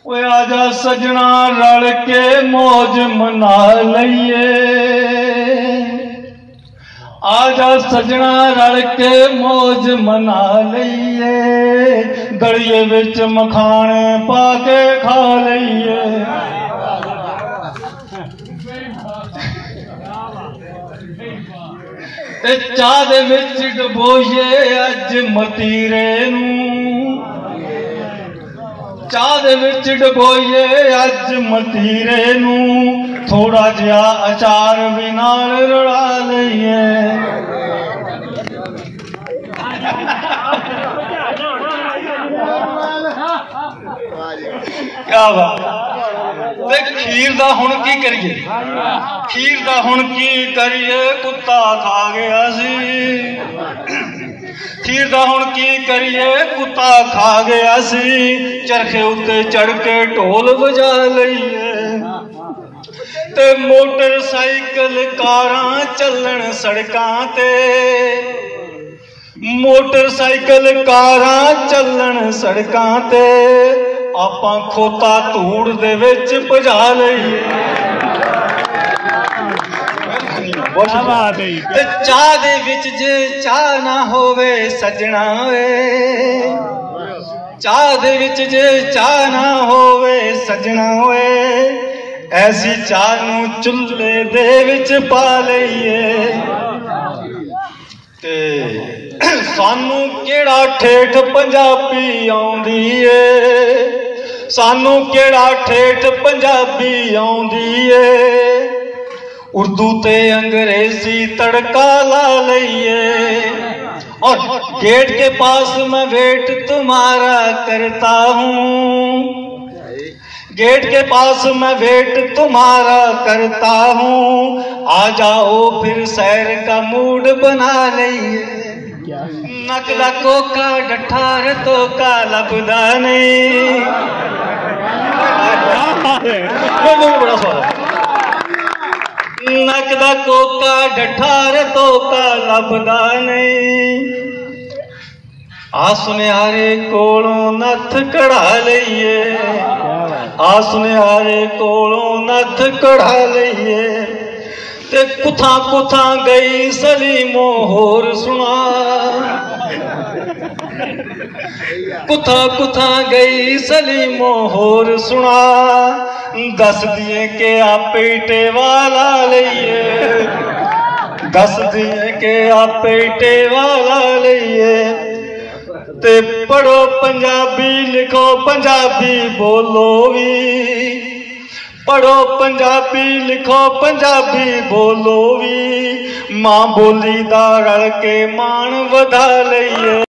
ओए आजा सजना रल के मौज मना लईए, आजा सजना रल के मौज मना लईए, दड़िए विच मखाने पा के खा लईए। ते चाह दे विच डबोईए अज मतीरे नूं, चाह दे विच डबोईए अज मतीरे नूं, थोड़ा जिहा अचार भी नाल रला लईए। क्या बात। खीर दा हुण की करिए, खीर दा हुण की करिए, कुत्ता खा गया सी। खीर दा हुण की करिए, कुत्ता खा गया सी। चरखे उत्ते चढ़ के ढोल बजा लईए, ते मोटरसाइकिल कारां चलन सड़कां ते, मोटरसाइकिल कारां चलन सड़कां ते, आपां खोता धूड़ दे विच भजा लईए। ते चाह दे विच जे चाह ना होवे सजना वे, चाह दे विच जे चाह ना होवे सजना वे, ऐसी चाह नूं चुल्हे दे विच पा लईए। ते सानू केड़ा ठेठ पंजाबी आउंदी ए, सानू केड़ा ठेठ पंजाबी आउंदी ए, उर्दू ते अंग्रेजी तड़का ला लईए। और गेट के पास मैं वेट तुम्हारा करता हूँ, गेट के पास मैं वेट तुम्हारा करता हूँ, आ जाओ फिर सैर का मूड बना लईए। नकला कोका डठार तो का लबदा नहीं, बड़ा स्वाद। नकदा कोका डठार तो का लबदा नहीं, आ सुनियारे कोलों नथ कढ़ा लईए, आ सुनियारे कोलों नथ कढ़ा लईए। ते कुथा कुथा गई सलीमो होर सुना, कुथा कुथा गई सलीमो होर सुना, दस दिए के आपे टेवाला लईए, दस दिए के आपे टेवाला लईए। ते पढ़ो पंजाबी लिखो पंजाबी बोलो भी, पढ़ो पंजाबी लिखो पंजाबी बोलो भी, मां बोली दा रल के मान वधा लईए।